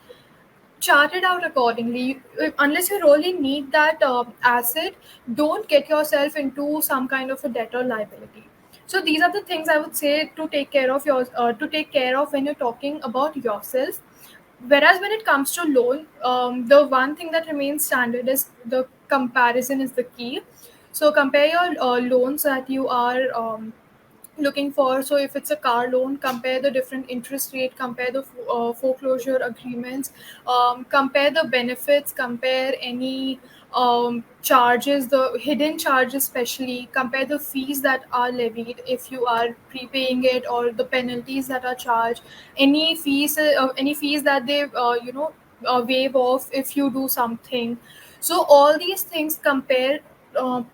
chart it out accordingly. Unless you really need that asset, don't get yourself into some kind of a debt or liability. So these are the things I would say to take care of to take care of when you're talking about yourself. Whereas when it comes to loan, the one thing that remains standard is the comparison is the key. So compare your loans that you are looking for. So if it's a car loan, compare the different interest rate, compare the foreclosure agreements, compare the benefits, compare any charges, the hidden charges, especially compare the fees that are levied if you are prepaying it, or the penalties that are charged, any fees that they waive off if you do something. So all these things compare,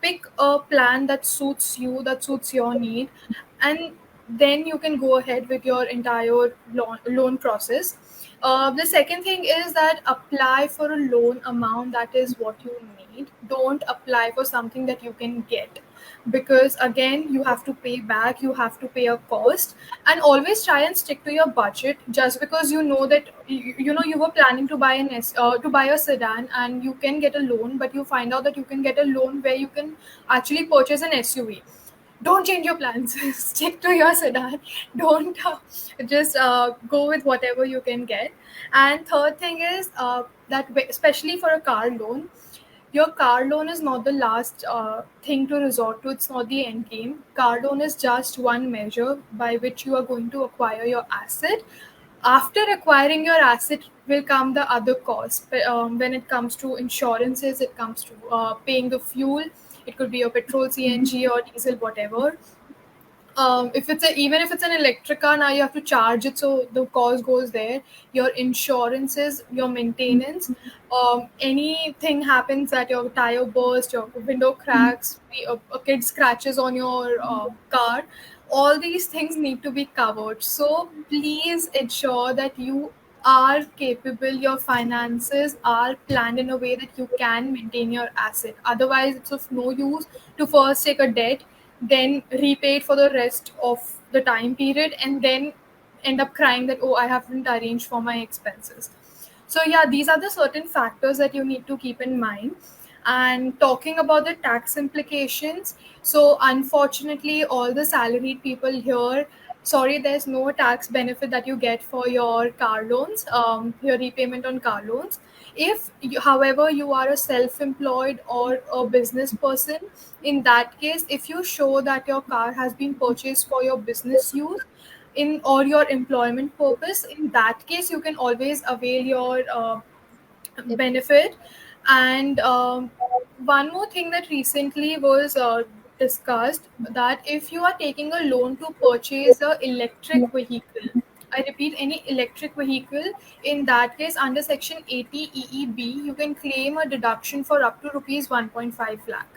pick a plan that suits you, that suits your need, and then you can go ahead with your entire loan process. The second thing is that apply for a loan amount that is what you need. Don't apply for something that you can get, because again you have to pay back, you have to pay a cost. And always try and stick to your budget. Just because you know that you were planning to buy to buy a sedan and you can get a loan, but you find out that you can get a loan where you can actually purchase an SUV, don't change your plans. Stick to your sedan. Don't just go with whatever you can get. And third thing is that especially for a car loan, your car loan is not the last thing to resort to. It's not the end game. Car loan is just one measure by which you are going to acquire your asset. After acquiring your asset will come the other costs. When it comes to insurances, it comes to paying the fuel. It could be a petrol, CNG, or diesel, whatever. If it's even if it's an electric car, now you have to charge it, so the cost goes there. Your insurances, your maintenance, anything happens that your tire burst, your window cracks, a kid scratches on your car, all these things need to be covered. So please ensure that you are capable, your finances are planned in a way that you can maintain your asset. Otherwise it's of no use to first take a debt, then repay it for the rest of the time period, and then end up crying that, oh, I haven't arranged for my expenses. So yeah, these are the certain factors that you need to keep in mind. And talking about the tax implications, so unfortunately all the salaried people here, sorry, there's no tax benefit that you get for your car loans, your repayment on car loans. If you, however, you are a self-employed or a business person, in that case, if you show that your car has been purchased for your business use in or your employment purpose, in that case you can always avail your Yep. benefit. And one more thing that recently was discussed, that if you are taking a loan to purchase a electric vehicle, I repeat, any electric vehicle, in that case under section 80 EEB you can claim a deduction for up to rupees 1.5 lakh.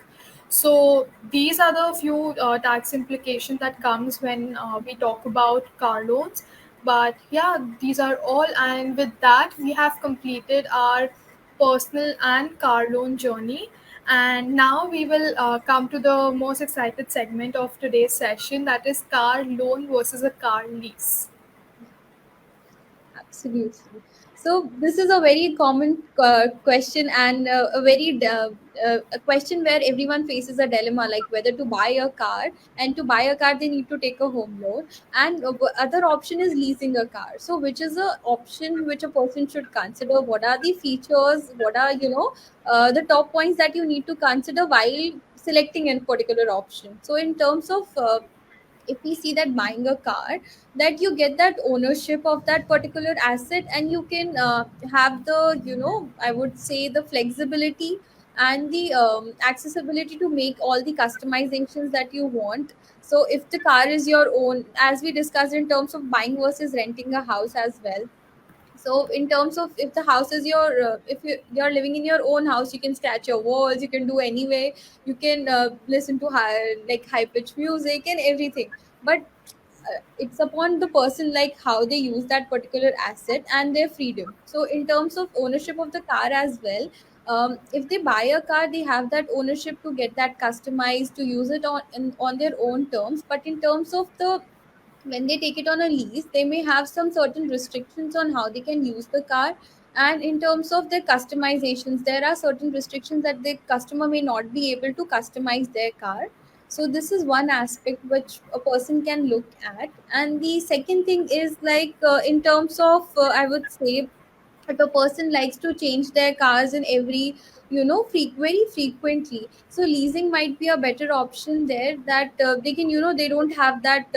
So these are the few tax implications that comes when we talk about car loans. But yeah, these are all, and with that we have completed our personal and car loan journey. And now we will come to the most excited segment of today's session, that is car loan versus a car lease. Absolutely. So this is a very common question, and a question where everyone faces a dilemma, like whether to buy a car, and to buy a car they need to take a home loan, and other option is leasing a car. So which is a option which a person should consider? What are the features? What are the top points that you need to consider while selecting a particular option? So in terms of if we see that buying a car, that you get that ownership of that particular asset, and you can have the I would say the flexibility and the accessibility to make all the customizations that you want. So if the car is your own, as we discussed in terms of buying versus renting a house as well. So in terms of if the house is your if you're living in your own house, you can scratch your walls, you can do anyway, you can listen to high pitch music and everything. But it's upon the person, like how they use that particular asset and their freedom. So in terms of ownership of the car as well, if they buy a car, they have that ownership to get that customized, to use it on their own terms. But in terms of the when they take it on a lease, they may have some certain restrictions on how they can use the car. And in terms of their customizations, there are certain restrictions that the customer may not be able to customize their car. So this is one aspect which a person can look at. And the second thing is, like in terms of I would say, if a person likes to change their cars in every very frequently, so leasing might be a better option there, that they can they don't have that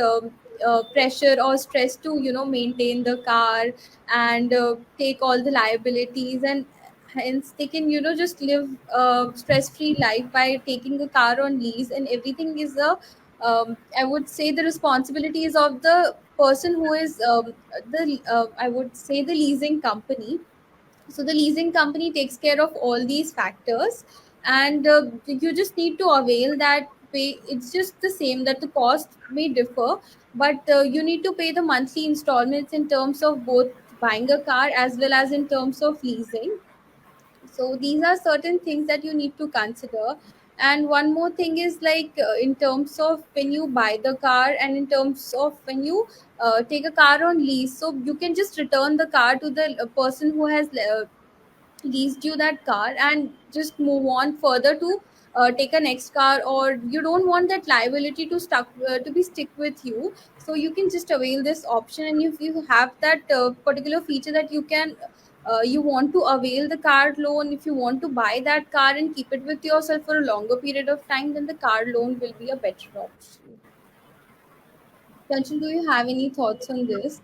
pressure or stress to maintain the car and take all the liabilities. hence they can just live a stress free life by taking a car on lease, and everything is a I would say the responsibility is of the person who is the I would say the leasing company. So the leasing company takes care of all these factors, and you just need to avail that pay. It's just the same that the cost may differ, but you need to pay the monthly installments in terms of both buying a car as well as in terms of leasing. So these are certain things that you need to consider. And one more thing is like in terms of when you buy the car and in terms of when you take a car on lease, so you can just return the car to the person who has leased you that car and just move on further to take a next car, or you don't want that liability to be stick with you. So you can just avail this option, and if you have that particular feature that you want to avail the car loan, if you want to buy that car and keep it with yourself for a longer period of time, then the car loan will be a better option. Chanchal, do you have any thoughts on this?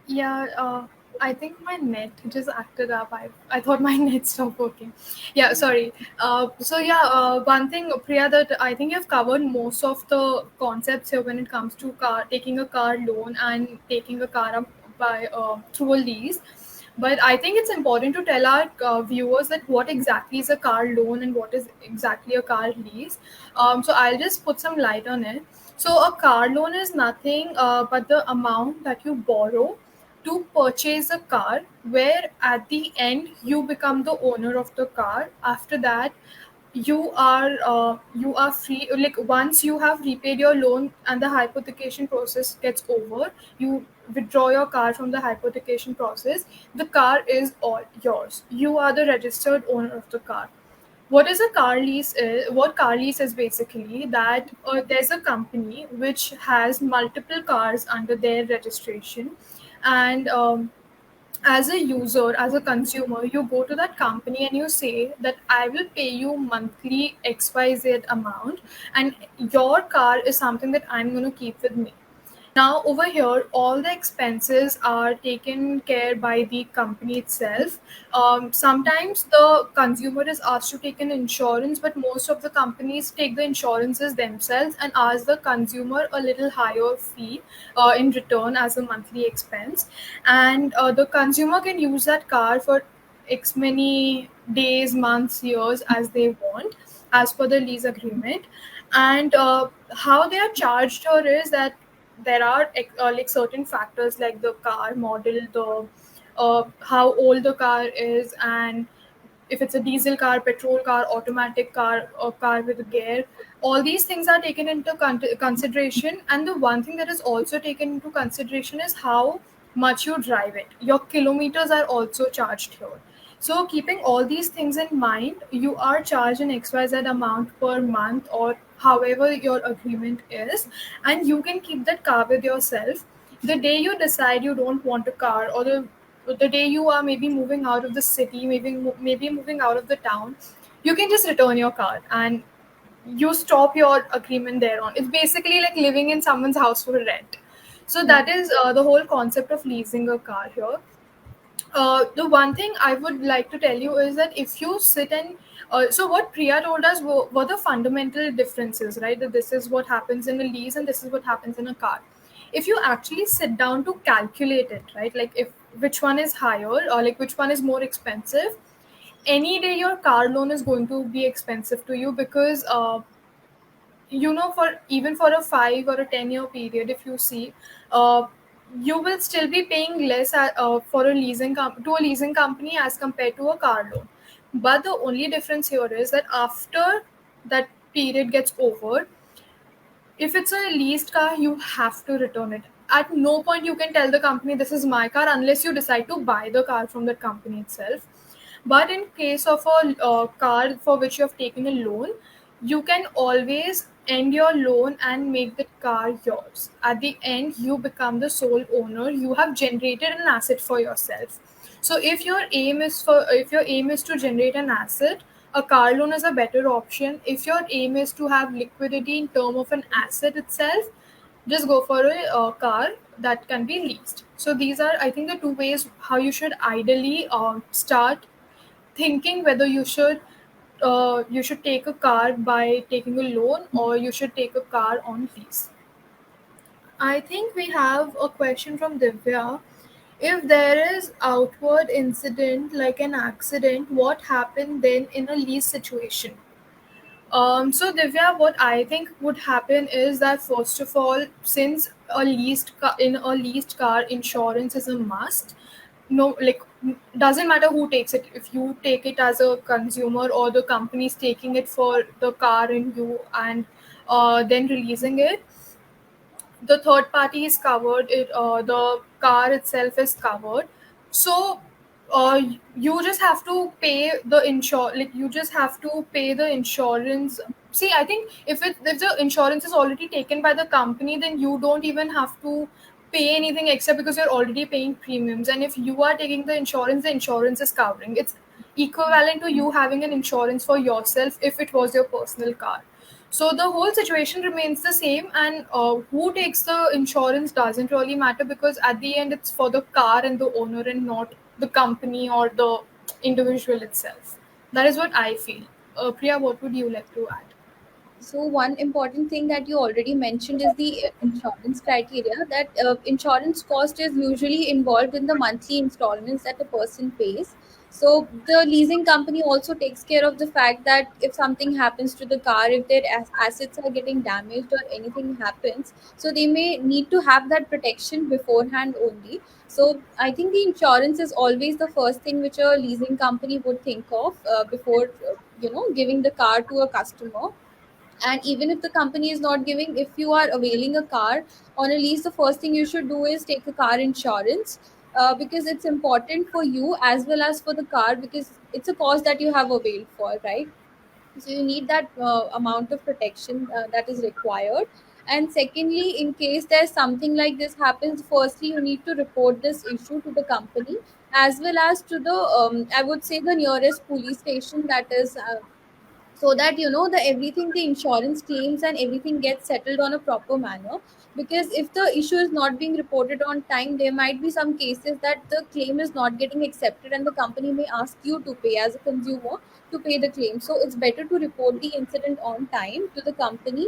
Yeah, I think my net just acted up. I thought my net stopped working. Yeah, sorry. One thing, Priya, that I think you've covered most of the concepts here when it comes to taking a car loan and taking a car up by through a lease. But I think it's important to tell our viewers that what exactly is a car loan and what is exactly a car lease. So I'll just put some light on it. So a car loan is nothing but the amount that you borrow to purchase a car, where at the end you become the owner of the car. After that, you are free. Like once you have repaid your loan and the hypothecation process gets over, you withdraw your car from the hypothecation process. The car is all yours. You are the registered owner of the car. What is a car lease is what car lease is basically that there's a company which has multiple cars under their registration, and as a user, as a consumer, you go to that company and you say that I will pay you monthly XYZ amount, and your car is something that I'm going to keep with me. Now, over here, all the expenses are taken care by the company itself. Sometimes the consumer is asked to take an insurance, but most of the companies take the insurances themselves and ask the consumer a little higher fee in return as a monthly expense. And the consumer can use that car for X many days, months, years as they want, as per the lease agreement. And how they are charged here is that there are like certain factors like the car model, the how old the car is, and if it's a diesel car, petrol car, automatic car, or car with a gear. All these things are taken into consideration, and the one thing that is also taken into consideration is how much you drive it. Your kilometers are also charged here. So, keeping all these things in mind, you are charged an XYZ amount per month or however your agreement is, and you can keep that car with yourself. The day you decide you don't want a car, or the day you are maybe moving out of the city, maybe moving out of the town, you can just return your car and you stop your agreement there on. It's basically like living in someone's house for rent. So Hmm. that is the whole concept of leasing a car here. The one thing I would like to tell you is that if you sit and so what Priya told us were the fundamental differences, right? That this is what happens in a lease and this is what happens in a car. If you actually sit down to calculate it, right? Like if which one is higher or like which one is more expensive, any day your car loan is going to be expensive to you because for even for a 5 or a 10-year period, if you see, uh, you will still be paying less for to a leasing company as compared to a car loan. But the only difference here is that after that period gets over, if it's a leased car, you have to return it. At no point you can tell the company this is my car unless you decide to buy the car from that company itself. But in case of a car for which you have taken a loan, you can always end your loan and make the car yours. At the end, you become the sole owner. You have generated an asset for yourself. So if your aim is to generate an asset, a car loan is a better option. If your aim is to have liquidity in term of an asset itself, just go for a car that can be leased. So these are, I think, the two ways how you should ideally start thinking whether you should take a car by taking a loan or you should take a car on lease. I think we have a question from Divya. If there is outward incident like an accident, what happened then in a lease situation? So Divya, what I think would happen is that first of all, since in a leased car, insurance is a must. No, like doesn't matter who takes it. If you take it as a consumer or the company's taking it for the car and you and then releasing it, the third party is covered, the car itself is covered. So you just have to pay the like you just have to pay the insurance. See, I think if the insurance is already taken by the company, then you don't even have to pay anything extra because you're already paying premiums. And if you are taking the insurance is covering. It's equivalent to you having an insurance for yourself if it was your personal car. So the whole situation remains the same, and who takes the insurance doesn't really matter because at the end it's for the car and the owner and not the company or the individual itself. That is what I feel. Priya, what would you like to add? So one important thing that you already mentioned is the insurance criteria, that insurance cost is usually involved in the monthly installments that a person pays. So the leasing company also takes care of the fact that if something happens to the car, if their assets are getting damaged or anything happens, so they may need to have that protection beforehand only. So I think the insurance is always the first thing which a leasing company would think of before giving the car to a customer. And even if the company is not giving, if you are availing a car on a lease, the first thing you should do is take a car insurance, because it's important for you as well as for the car, because it's a cost that you have availed for, right? So you need that amount of protection that is required. And secondly, in case there's something like this happens, firstly you need to report this issue to the company as well as to the I would say the nearest police station, that is so that the everything, the insurance claims and everything gets settled on a proper manner. Because if the issue is not being reported on time, there might be some cases that the claim is not getting accepted and the company may ask you to pay as a consumer to pay the claim. So it's better to report the incident on time to the company,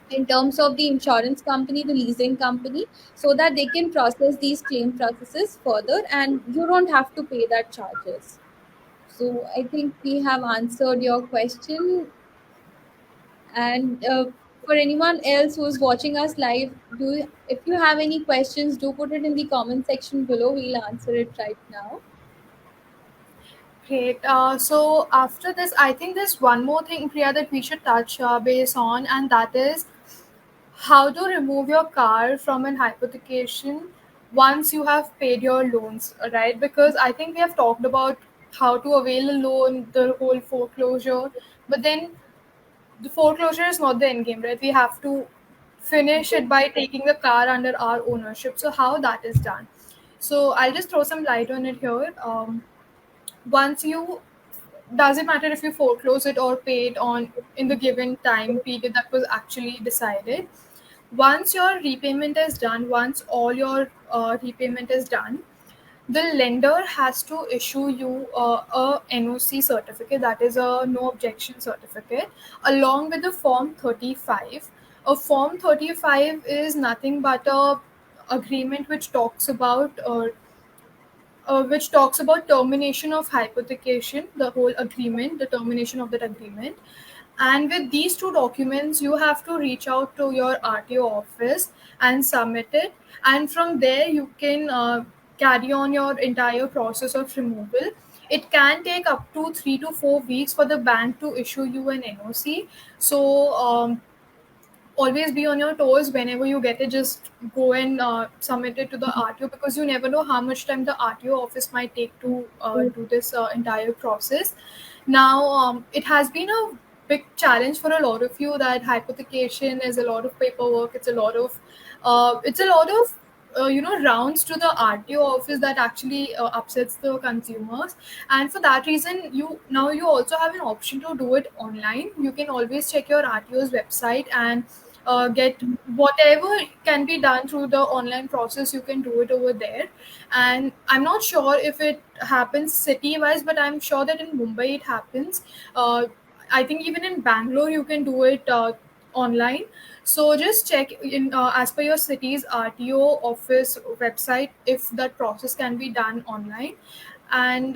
in terms of the insurance company, the leasing company, so that they can process these claim processes further and you don't have to pay that charges. So I think we have answered your question. And for anyone else who is watching us live, if you have any questions, do put it in the comment section below. We'll answer it right now. Great. So after this, I think there's one more thing, Priya, that we should touch base on, and that is how to remove your car from an hypothecation once you have paid your loans, right? Because I think we have talked about how to avail a loan, the whole foreclosure, but then the foreclosure is not the end game, right? We have to finish it by taking the car under our ownership. So how that is done? So I'll just throw some light on it here. Once you doesn't matter if you foreclose it or pay it on in the given time period that was actually decided. Once your repayment is done, once all your repayment is done, the lender has to issue you a NOC certificate, that is a no objection certificate, along with the form 35. A form 35 is nothing but a agreement which talks about termination of hypothecation, the whole agreement, the termination of that agreement. And with these two documents, you have to reach out to your RTO office and submit it. And from there, you can carry on your entire process of removal. It can take up to 3 to 4 weeks for the bank to issue you an NOC. So, always be on your toes whenever you get it. Just go and submit it to the RTO because you never know how much time the RTO office might take to do this entire process. Now, it has been a big challenge for a lot of you that hypothecation is a lot of paperwork. It's a lot of rounds to the RTO office that actually upsets the consumers. And for that reason, you also have an option to do it online. You can always check your RTO's website and get whatever can be done through the online process. You can do it over there. And I'm not sure if it happens city wise, but I'm sure that in Mumbai it happens. uh, I think even in Bangalore you can do it online. So just check in as per your city's RTO office website if that process can be done online. And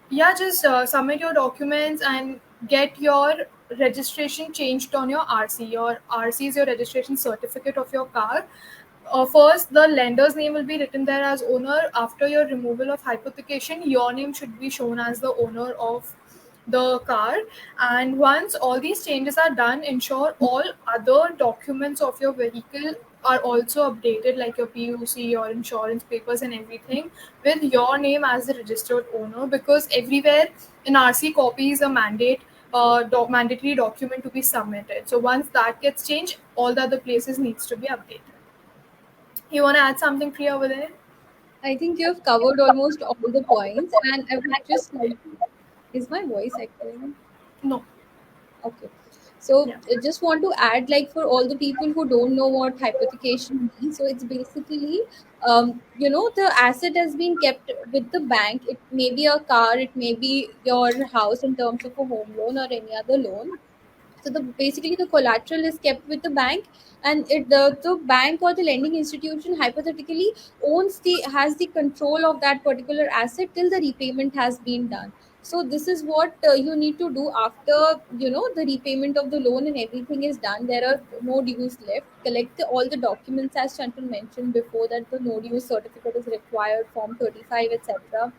yeah, just submit your documents and get your registration changed on your RC. Your RC is your registration certificate of your car. First, the lender's name will be written there as owner. After your removal of hypothecation, your name should be shown as the owner of the car. And once all these changes are done, ensure all other documents of your vehicle are also updated, like your PUC, your insurance papers, and everything, with your name as the registered owner, because everywhere in RC copy is a mandatory document to be submitted. So once that gets changed, all the other places needs to be updated. You want to add something, Priya, over there? I think you have covered almost all the points, and I would just like to. Is my voice echoing? No. Okay. So Yeah. I just want to add, like, for all the people who don't know what hypothecation means, so it's basically, the asset has been kept with the bank. It may be a car, it may be your house in terms of a home loan or any other loan. So the basically the collateral is kept with the bank, and the bank or the lending institution hypothetically owns the has the control of that particular asset till the repayment has been done. So this is what you need to do after the repayment of the loan and everything is done. There are no dues left. Collect all the documents as Chantal mentioned before, that the no dues certificate is required, form 35, etc.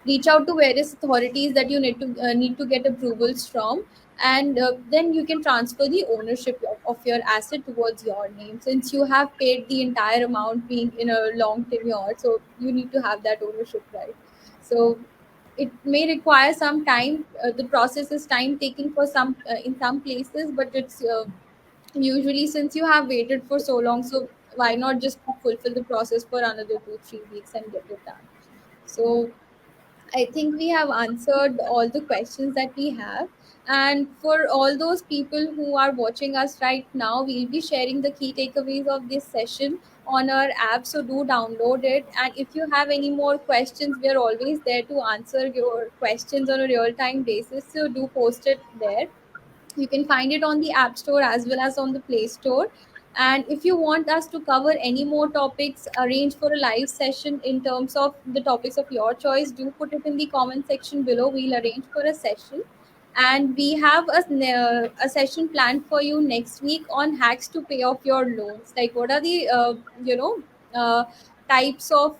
Reach out to various authorities that you need to get approvals from, and then you can transfer the ownership of your asset towards your name, since you have paid the entire amount being in a long tenure. So you need to have that ownership right. So it may require some time. The process is time taking for some in some places, but it's usually, since you have waited for so long, so why not just fulfill the process for another 2 3 weeks and get it done. So I think we have answered all the questions that we have. And for all those people who are watching us right now, we'll be sharing the key takeaways of this session on our app. So do download it. And if you have any more questions, we are always there to answer your questions on a real time basis. So do post it there. You can find it on the App Store as well as on the Play Store. And if you want us to cover any more topics, arrange for a live session in terms of the topics of your choice, do put it in the comment section below. We'll arrange for a session. And we have a session planned for you next week on hacks to pay off your loans. Like, what are the uh, types of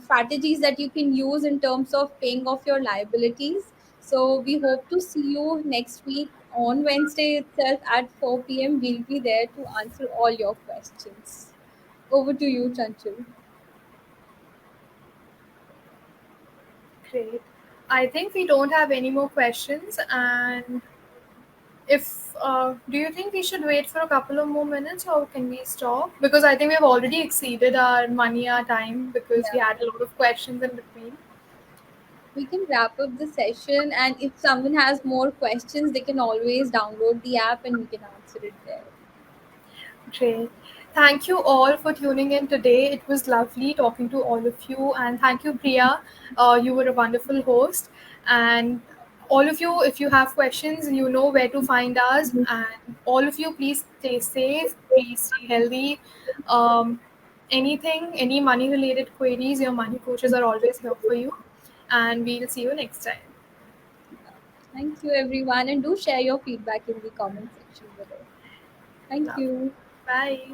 strategies that you can use in terms of paying off your liabilities. So we hope to see you next week on Wednesday itself at 4 p.m. We'll be there to answer all your questions. Over to you, Chanchal. Great. I think we don't have any more questions. And if do you think we should wait for a couple of more minutes, or can we stop? Because I think we've already exceeded our money, our time, because we Yeah, had a lot of questions in between. we can wrap up the session, and if someone has more questions, they can always download the app and we can answer it there. Great. Thank you all for tuning in today. It was lovely talking to all of you. And thank you, Priya. You were a wonderful host. And all of you, if you have questions, you know where to find us. And all of you, please stay safe, please stay healthy. Anything, any money related queries, your money coaches are always here for you. And we'll see you next time. Thank you, everyone, and do share your feedback in the comment section below. Thank Love. you. Bye.